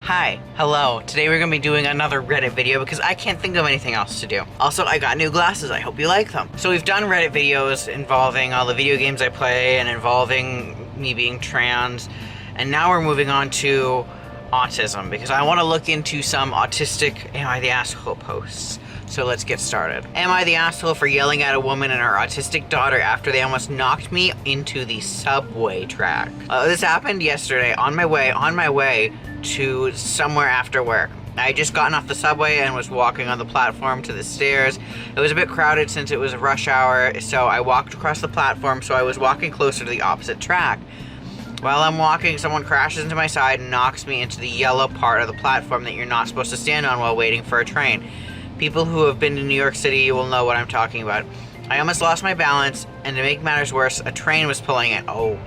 Hi, hello. Today we're gonna be doing another Reddit video because I can't think of anything else to do. Also, I got new glasses. I hope you like them. So we've done Reddit videos involving all the video games I play and involving me being trans. And now we're moving on to autism because I want to look into some autistic Am I the Asshole posts. So let's get started. Am I the asshole for yelling at a woman and her autistic daughter after they almost knocked me into the subway track? This happened yesterday on my way to somewhere after work. I had just gotten off the subway and was walking on the platform to the stairs. It was a bit crowded since it was rush hour, so I walked across the platform, so I was walking closer to the opposite track. While I'm walking, someone crashes into my side and knocks me into the yellow part of the platform that you're not supposed to stand on while waiting for a train. People who have been to New York City will know what I'm talking about. I almost lost my balance, and to make matters worse, a train was pulling in. Oh.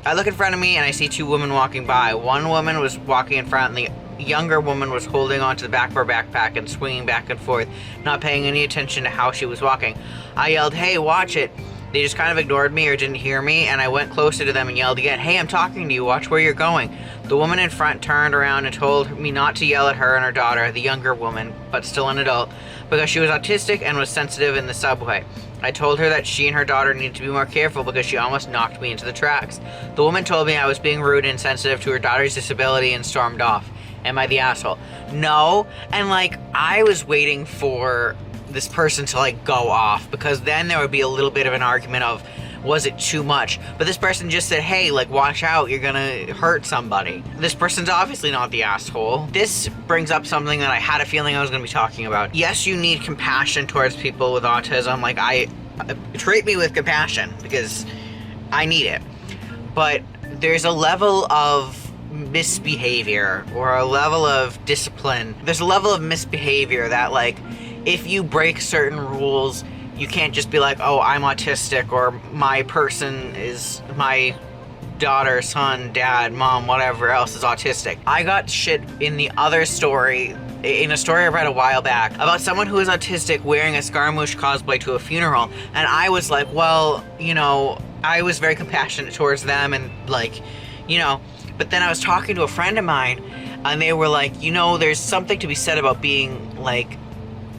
I look in front of me and I see two women walking by. One woman was walking in front and the younger woman was holding onto the back of her backpack and swinging back and forth, not paying any attention to how she was walking. I yelled, "Hey, watch it." They just kind of ignored me or didn't hear me, and I went closer to them and yelled again, "Hey, I'm talking to you, watch where you're going." The woman in front turned around and told me not to yell at her and her daughter, the younger woman, but still an adult, because she was autistic and was sensitive in the subway. I told her that she and her daughter needed to be more careful because she almost knocked me into the tracks. The woman told me I was being rude and insensitive to her daughter's disability and stormed off. Am I the asshole? No, and I was waiting for this person to go off, because then there would be a little bit of an argument of, was it too much? But this person just said, hey, watch out, you're gonna hurt somebody. This person's obviously not the asshole. This brings up something that I had a feeling I was gonna be talking about. Yes, you need compassion towards people with autism. Treat me with compassion because I need it. But there's a level of misbehavior or a level of discipline. There's a level of misbehavior that if you break certain rules, you can't just be like, oh, I'm autistic, or my person is my daughter, son, dad, mom, whatever else is autistic. I got shit in the other story, in a story I read a while back, about someone who is autistic wearing a Scaramouche cosplay to a funeral, and I was like, well, I was very compassionate towards them, and but then I was talking to a friend of mine, and they were like, there's something to be said about being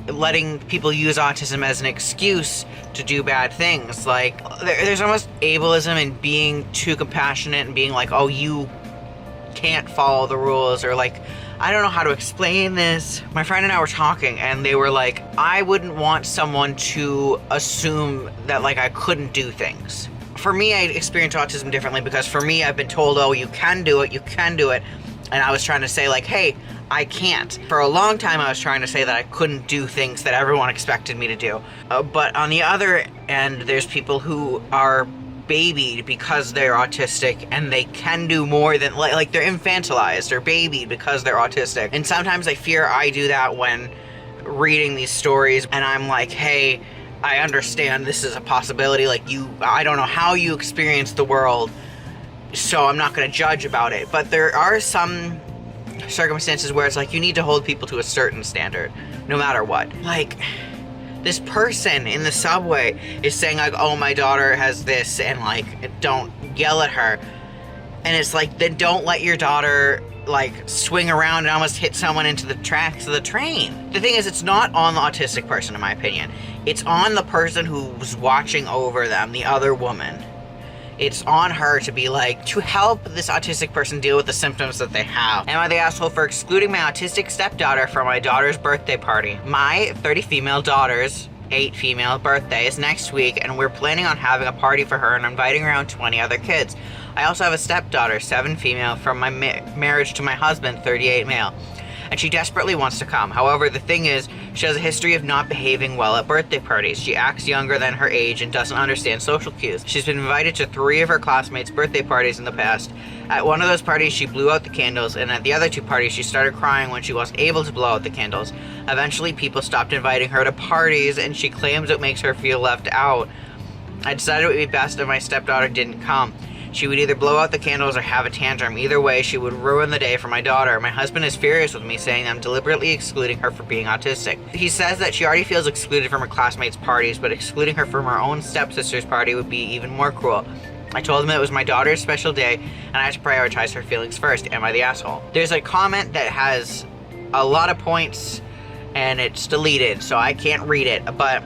letting people use autism as an excuse to do bad things. There's almost ableism in being too compassionate and being like, oh, you can't follow the rules, or I don't know how to explain this. My friend and I were talking, and they were like, I wouldn't want someone to assume that I couldn't do things. For me, I experience autism differently, because for me, I've been told, oh, you can do it, and I was trying to say hey, I can't. For a long time, I was trying to say that I couldn't do things that everyone expected me to do. But on the other end, there's people who are babied because they're autistic, and they can do more than, they're infantilized or babied because they're autistic. And sometimes I fear I do that when reading these stories, and I'm like, hey, I understand this is a possibility. I don't know how you experience the world, so I'm not going to judge about it. But there are some circumstances where it's you need to hold people to a certain standard, no matter what. This person in the subway is saying oh, my daughter has this, and don't yell at her. And it's then don't let your daughter swing around and almost hit someone into the tracks of the train. The thing is, it's not on the autistic person, in my opinion. It's on the person who's watching over them, the other woman. It's on her to be to help this autistic person deal with the symptoms that they have. Am I the asshole for excluding my autistic stepdaughter from my daughter's birthday party? My 30 female daughter's 8 female birthday is next week, and we're planning on having a party for her and inviting around 20 other kids. I also have a stepdaughter, 7 female, from my marriage to my husband, 38 male. And she desperately wants to come. However, the thing is, she has a history of not behaving well at birthday parties. She acts younger than her age and doesn't understand social cues. She's been invited to 3 of her classmates' birthday parties in the past. At one of those parties, she blew out the candles, and at the other 2 parties, she started crying when she wasn't able to blow out the candles. Eventually, people stopped inviting her to parties, and she claims it makes her feel left out. I decided it would be best if my stepdaughter didn't come. She would either blow out the candles or have a tantrum. Either way, she would ruin the day for my daughter. My husband is furious with me, saying I'm deliberately excluding her for being autistic. He says that she already feels excluded from her classmates' parties, but excluding her from her own stepsister's party would be even more cruel. I told him it was my daughter's special day and I had to prioritize her feelings first. Am I the asshole? There's a comment that has a lot of points and it's deleted, so I can't read it, but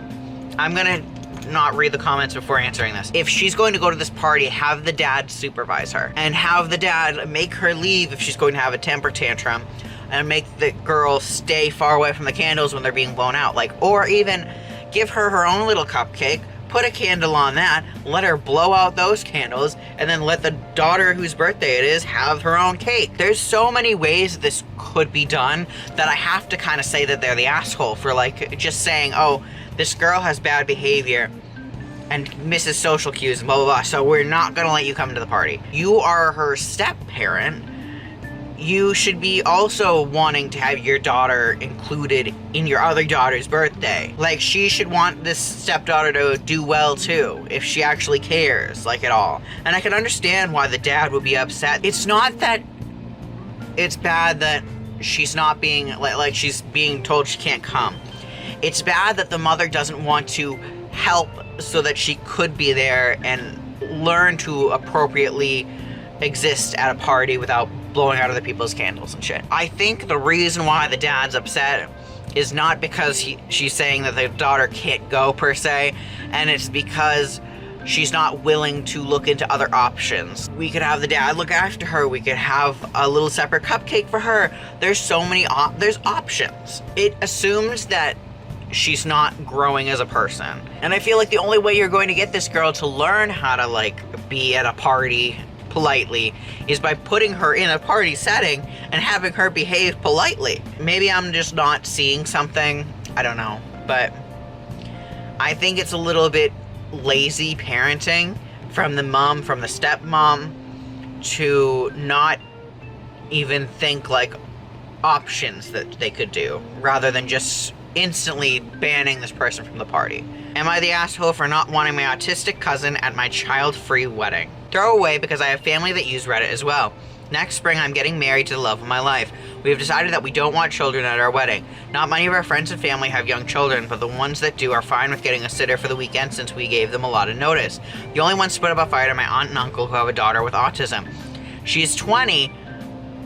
I'm gonna not read the comments before answering this. If she's going to go to this party, have the dad supervise her and have the dad make her leave if she's going to have a temper tantrum, and make the girl stay far away from the candles when they're being blown out. Like, or even give her her own little cupcake, put a candle on that, let her blow out those candles, and then let the daughter whose birthday it is have her own cake. There's so many ways this could be done that I have to kind of say that they're the asshole for, like, just saying, oh, this girl has bad behavior and misses social cues and blah, blah, blah, so we're not gonna let you come to the party. You are her step-parent. You should be also wanting to have your daughter included in your other daughter's birthday. Like, she should want this stepdaughter to do well too, if she actually cares, like, at all. And I can understand why the dad would be upset. It's not that it's bad that she's not being, like she's being told she can't come. It's bad that the mother doesn't want to help so that she could be there and learn to appropriately exist at a party without blowing out other people's candles and shit. I think the reason why the dad's upset is not because she's saying that the daughter can't go per se, and it's because she's not willing to look into other options. We could have the dad look after her. We could have a little separate cupcake for her. There's so many there's options. It assumes that she's not growing as a person. And I feel like the only way you're going to get this girl to learn how to, like, be at a party politely is by putting her in a party setting and having her behave politely. Maybe I'm just not seeing something, I don't know, but I think it's a little bit lazy parenting from the mom, from the stepmom, to not even think, like, options that they could do, rather than just instantly banning this person from the party. Am I the asshole for not wanting my autistic cousin at my child-free wedding? Throw away, because I have family that use Reddit as well. Next spring, I'm getting married to the love of my life. We have decided that we don't want children at our wedding. Not many of our friends and family have young children, but the ones that do are fine with getting a sitter for the weekend since we gave them a lot of notice. The only ones to put up a fight are my aunt and uncle who have a daughter with autism. She's 20,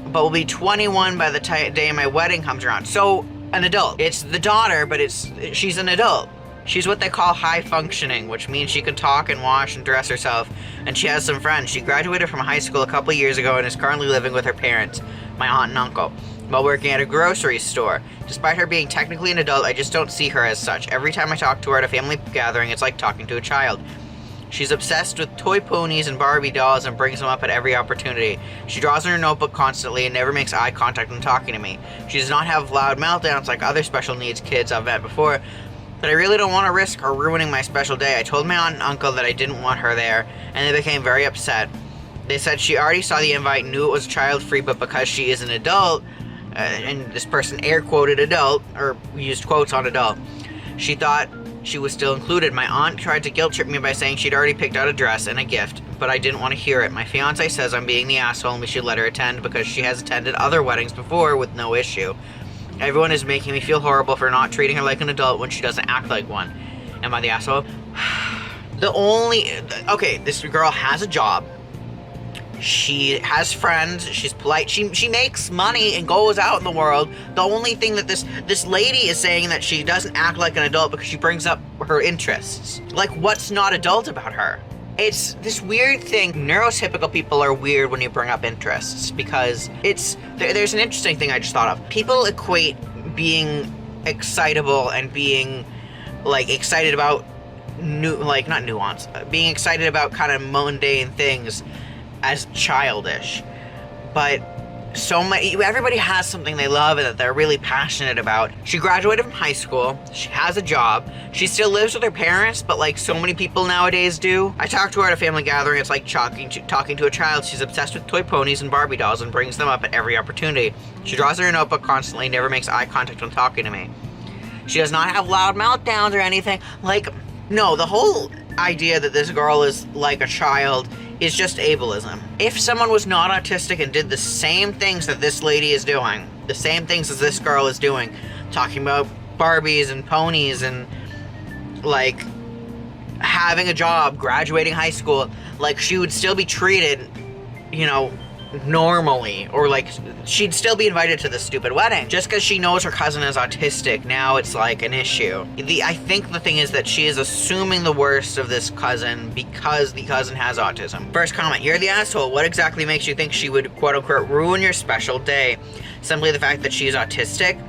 but will be 21 by the day my wedding comes around. So, an adult. It's the daughter, but she's an adult. She's what they call high functioning, which means she can talk and wash and dress herself, and she has some friends. She graduated from high school a couple of years ago and is currently living with her parents, my aunt and uncle, while working at a grocery store. Despite her being technically an adult, I just don't see her as such. Every time I talk to her at a family gathering, it's like talking to a child. She's obsessed with toy ponies and Barbie dolls and brings them up at every opportunity. She draws in her notebook constantly and never makes eye contact when talking to me. She does not have loud meltdowns like other special needs kids I've met before, but I really don't want to risk her ruining my special day. I told my aunt and uncle that I didn't want her there, and they became very upset. They said she already saw the invite, knew it was child-free, but because she is an adult, and this person air-quoted adult, or used quotes on adult, she thought she was still included. My aunt tried to guilt trip me by saying she'd already picked out a dress and a gift, but I didn't want to hear it. My fiance says I'm being the asshole and we should let her attend because she has attended other weddings before with no issue. Everyone is making me feel horrible for not treating her like an adult when she doesn't act like one. Am I the asshole? Okay, this girl has a job. She has friends, she's polite, she makes money and goes out in the world. The only thing that this lady is saying that she doesn't act like an adult because she brings up her interests. Like, what's not adult about her? It's this weird thing. Neurotypical people are weird when you bring up interests, because there's an interesting thing I just thought of. People equate being excitable and being, like, excited about not nuance, being excited about kind of mundane things as childish, but everybody has something they love and that they're really passionate about. She graduated from high school, she has a job, she still lives with her parents, but like so many people nowadays do. I talked to her at a family gathering, it's like talking to a child. She's obsessed with toy ponies and Barbie dolls and brings them up at every opportunity. She draws in her notebook constantly, never makes eye contact when talking to me. She does not have loud meltdowns or anything. Like, no, the whole idea that this girl is like a child is just ableism. If someone was not autistic and did the same things that this lady is doing, the same things as this girl is doing, talking about Barbies and ponies and like having a job, graduating high school, like she would still be treated, you know, normally, or like she'd still be invited to this stupid wedding. Just because she knows her cousin is autistic, now it's like an issue. I think the thing is that she is assuming the worst of this cousin because the cousin has autism. First comment, you're the asshole. What exactly makes you think she would quote unquote ruin your special day? Simply the fact that she's autistic?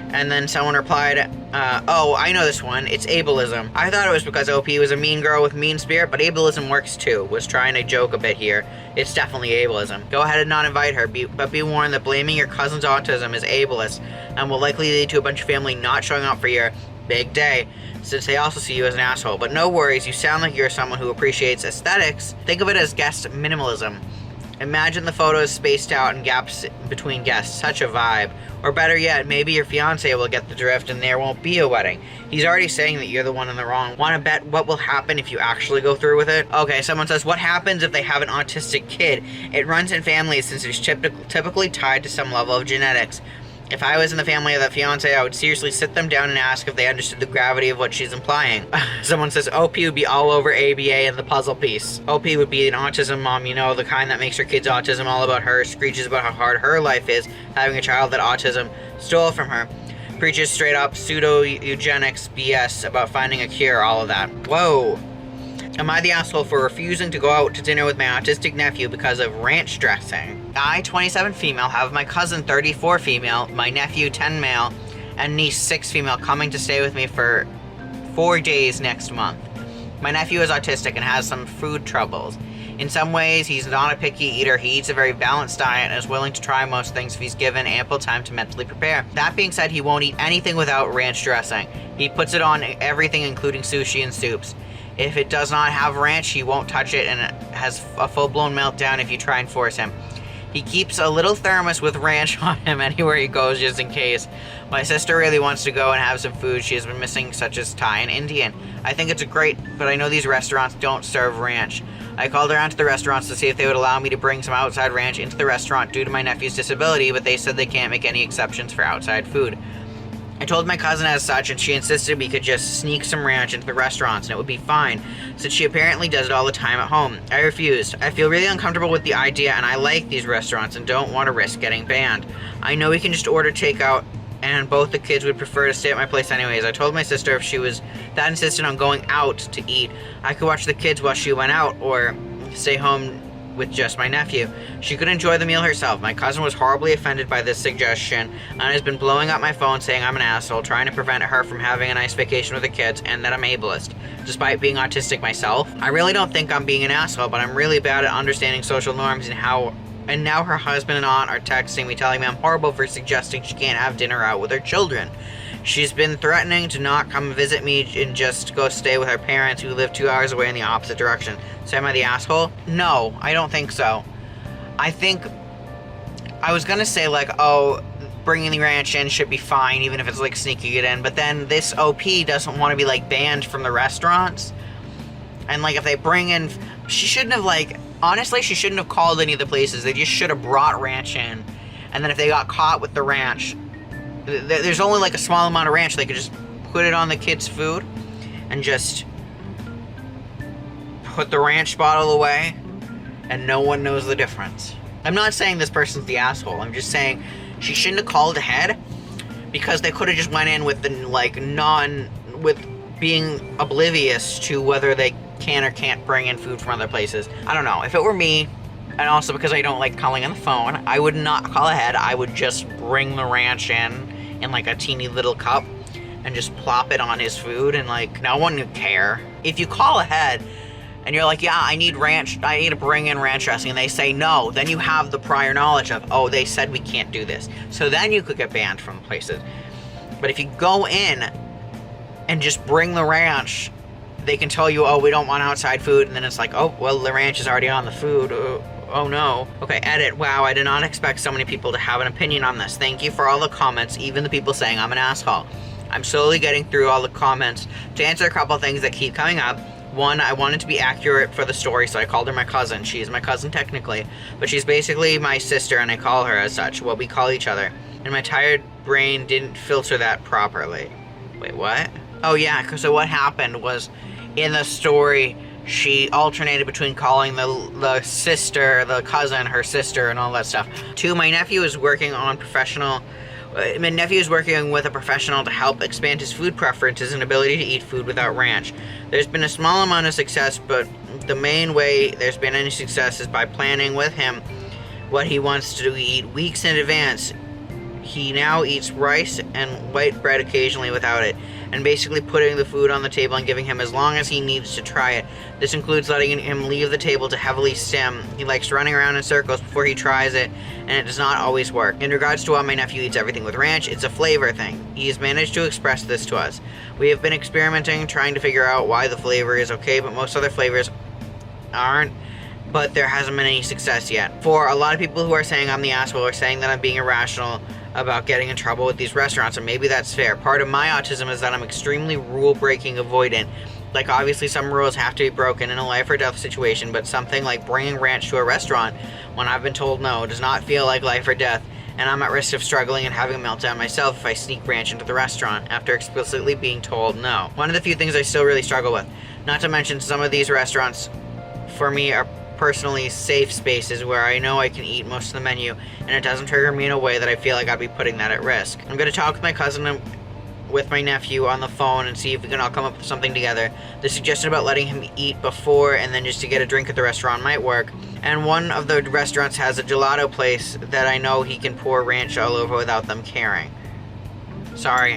And then someone replied, oh, I know this one. It's ableism. I thought it was because OP was a mean girl with mean spirit, but ableism works too. Was trying to joke a bit here. It's definitely ableism. Go ahead and not invite her, but be warned that blaming your cousin's autism is ableist and will likely lead to a bunch of family not showing up for your big day, since they also see you as an asshole. But no worries, you sound like you're someone who appreciates aesthetics. Think of it as guest minimalism. Imagine the photos spaced out and gaps between guests. Such a vibe. Or better yet, maybe your fiance will get the drift and there won't be a wedding. He's already saying that you're the one in the wrong. Want to bet what will happen if you actually go through with it? Okay, someone says, what happens if they have an autistic kid? It runs in families since it's typically tied to some level of genetics. If I was in the family of that fiance, I would seriously sit them down and ask if they understood the gravity of what she's implying. Someone says, OP would be all over ABA and the puzzle piece. OP would be an autism mom, you know, the kind that makes her kid's autism all about her, screeches about how hard her life is, having a child that autism stole from her. Preaches straight up pseudo-eugenics BS about finding a cure, all of that. Whoa. Am I the asshole for refusing to go out to dinner with my autistic nephew because of ranch dressing? I, 27 female, have my cousin, 34 female, my nephew, 10 male, and niece, 6 female, coming to stay with me for 4 days next month. My nephew is autistic and has some food troubles. In some ways, he's not a picky eater. He eats a very balanced diet and is willing to try most things if he's given ample time to mentally prepare. That being said, he won't eat anything without ranch dressing. He puts it on everything, including sushi and soups. If it does not have ranch, he won't touch it and has a full-blown meltdown if you try and force him. He keeps a little thermos with ranch on him anywhere he goes just in case. My sister really wants to go and have some food she has been missing, such as Thai and Indian. I think it's great, but I know these restaurants don't serve ranch. I called around to the restaurants to see if they would allow me to bring some outside ranch into the restaurant due to my nephew's disability, but they said they can't make any exceptions for outside food. I told my cousin as such, and she insisted we could just sneak some ranch into the restaurants and it would be fine, since she apparently does it all the time at home. I refused. I feel really uncomfortable with the idea, and I like these restaurants and don't want to risk getting banned. I know we can just order takeout, and both the kids would prefer to stay at my place anyways. I told my sister if she was that insistent on going out to eat, I could watch the kids while she went out, or stay home with just my nephew. She could enjoy the meal herself. My cousin was horribly offended by this suggestion and has been blowing up my phone saying I'm an asshole, trying to prevent her from having a nice vacation with the kids, and that I'm ableist, despite being autistic myself. I really don't think I'm being an asshole, but I'm really bad at understanding social norms and now her husband and aunt are texting me telling me I'm horrible for suggesting she can't have dinner out with her children. She's been threatening to not come visit me and just go stay with her parents who live 2 hours away in the opposite direction. So am I the asshole? No, I don't think so. I think I was gonna say like, oh, bringing the ranch in should be fine even if it's like sneaking it in, but then this OP doesn't want to be like banned from the restaurants. And like if they bring in, she shouldn't have like, honestly, she shouldn't have called any of the places. They just should have brought ranch in. And then if they got caught with the ranch, there's only like a small amount of ranch. They could just put it on the kids' food and just put the ranch bottle away and no one knows the difference. I'm not saying this person's the asshole. I'm just saying she shouldn't have called ahead, because they could have just went in with the like with being oblivious to whether they can or can't bring in food from other places. I don't know. If it were me, and also because I don't like calling on the phone, I would not call ahead. I would just bring the ranch in like a teeny little cup and just plop it on his food, and like no one would care. If you call ahead and you're like, yeah, I need to bring in ranch dressing, and they say no, then you have the prior knowledge of, oh, they said we can't do this. So then you could get banned from places. But if you go in and just bring the ranch, they can tell you, oh, we don't want outside food, and then it's like, oh, well, the ranch is already on the food. Oh no. Okay, edit. Wow, I did not expect so many people to have an opinion on this. Thank you for all the comments, even the people saying I'm an asshole. I'm slowly getting through all the comments. To answer a couple of things that keep coming up, one, I wanted to be accurate for the story, so I called her my cousin. She's my cousin technically, but she's basically my sister, and I call her as such, what we call each other. And my tired brain didn't filter that properly. Wait, what? Oh yeah, so what happened was, in the story, she alternated between calling the sister, the cousin, her sister, and all that stuff. 2, my nephew is working with a professional to help expand his food preferences and ability to eat food without ranch. There's been a small amount of success, but the main way there's been any success is by planning with him what he wants to eat weeks in advance. He now eats rice and white bread occasionally without it, and basically putting the food on the table and giving him as long as he needs to try it. This includes letting him leave the table to heavily stim. He likes running around in circles before he tries it, and it does not always work. In regards to why my nephew eats everything with ranch, it's a flavor thing. He has managed to express this to us. We have been experimenting, trying to figure out why the flavor is okay, but most other flavors aren't. But there hasn't been any success yet. For a lot of people who are saying I'm the asshole are saying that I'm being irrational about getting in trouble with these restaurants, and maybe that's fair. Part of my autism is that I'm extremely rule-breaking avoidant. Like, obviously some rules have to be broken in a life or death situation, but something like bringing ranch to a restaurant when I've been told no does not feel like life or death, and I'm at risk of struggling and having a meltdown myself if I sneak ranch into the restaurant after explicitly being told no. One of the few things I still really struggle with. Not to mention, some of these restaurants for me are personally safe spaces where I know I can eat most of the menu, and it doesn't trigger me in a way that I feel like I'd be putting that at risk. I'm going to talk with my cousin and with my nephew on the phone and see if we can all come up with something together. The suggestion about letting him eat before and then just to get a drink at the restaurant might work. And one of the restaurants has a gelato place that I know he can pour ranch all over without them caring. Sorry,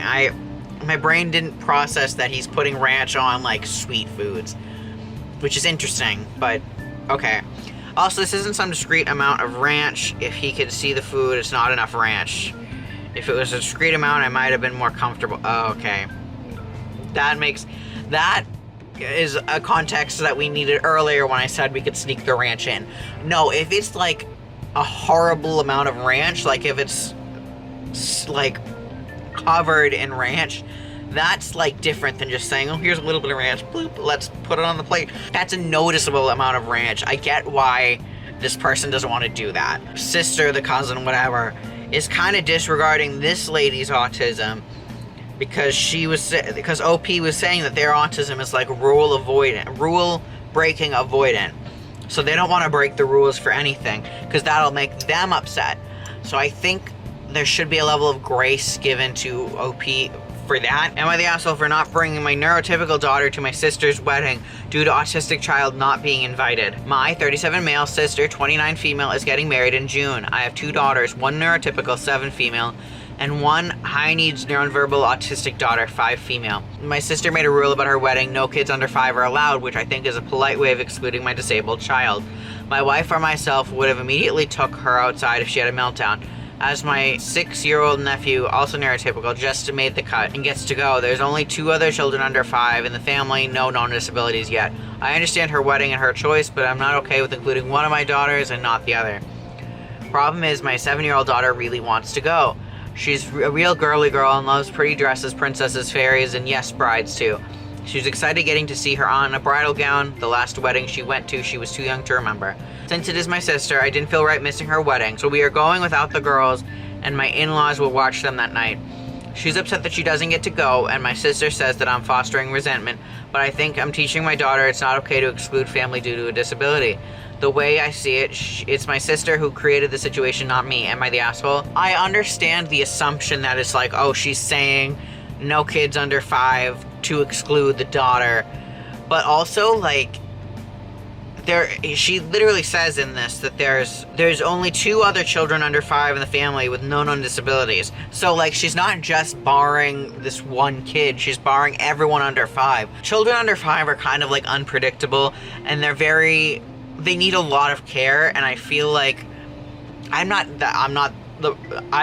my brain didn't process that he's putting ranch on like sweet foods, which is interesting, but okay. Also, this isn't some discrete amount of ranch. If he could see the food, it's not enough ranch. If it was a discrete amount, I might have been more comfortable. Oh, okay. That is a context that we needed earlier when I said we could sneak the ranch in. No, if it's like a horrible amount of ranch, like if it's like covered in ranch, that's like different than just saying, oh, here's a little bit of ranch, bloop, let's put it on the plate. That's a noticeable amount of ranch. I get why this person doesn't want to do that. Sister, the cousin, whatever, is kind of disregarding this lady's autism because OP was saying that their autism is like rule breaking avoidant. So they don't want to break the rules for anything because that'll make them upset. So I think there should be a level of grace given to OP for that. Am I the asshole for not bringing my neurotypical daughter to my sister's wedding due to autistic child not being invited? My 37 male sister, 29 female, is getting married in June. I have 2 daughters, 1 neurotypical, 7 female, and 1 high needs nonverbal autistic daughter, 5 female. My sister made a rule about her wedding, no kids under 5 are allowed, which I think is a polite way of excluding my disabled child. My wife or myself would have immediately took her outside if she had a meltdown. As my 6-year-old nephew, also neurotypical, just made the cut and gets to go. There's only 2 other children under 5 in the family, no known disabilities yet. I understand her wedding and her choice, but I'm not okay with including one of my daughters and not the other. Problem is, my 7-year-old daughter really wants to go. She's a real girly girl and loves pretty dresses, princesses, fairies, and yes, brides too. She was excited getting to see her aunt in a bridal gown. The last wedding she went to, she was too young to remember. Since it is my sister, I didn't feel right missing her wedding, so we are going without the girls, and my in-laws will watch them that night. She's upset that she doesn't get to go, and my sister says that I'm fostering resentment, but I think I'm teaching my daughter it's not okay to exclude family due to a disability. The way I see it, it's my sister who created the situation, not me. Am I the asshole? I understand the assumption that it's like, oh, she's saying no kids under 5 to exclude the daughter, but also like she literally says in this that there's only 2 other children under 5 in the family with no known disabilities. So like she's not just barring this one kid, she's barring everyone under 5. Children under 5 are kind of like unpredictable, and they need a lot of care, and I feel like I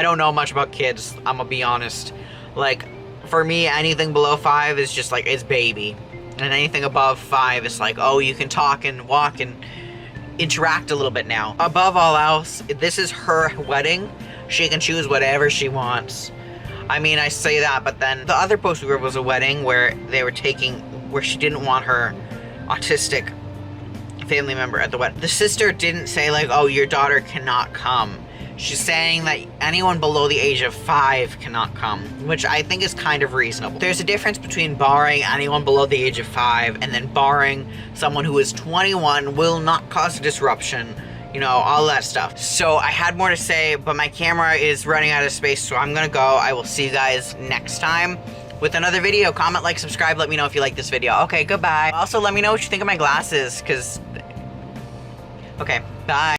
don't know much about kids, I'm gonna be honest. Like for me, anything below 5 is just like, it's baby. And anything above 5 is like, oh, you can talk and walk and interact a little bit now. Above all else, this is her wedding. She can choose whatever she wants. I mean, I say that, but then the other post group was a wedding where she didn't want her autistic family member at the wedding. The sister didn't say like, oh, your daughter cannot come. She's saying that anyone below the age of 5 cannot come, which I think is kind of reasonable. There's a difference between barring anyone below the age of 5 and then barring someone who is 21 will not cause a disruption, you know, all that stuff. So I had more to say, but my camera is running out of space, so I'm gonna go. I will see you guys next time with another video. Comment, like, subscribe, let me know if you like this video. Okay, goodbye. Also, let me know what you think of my glasses, because... Okay, bye.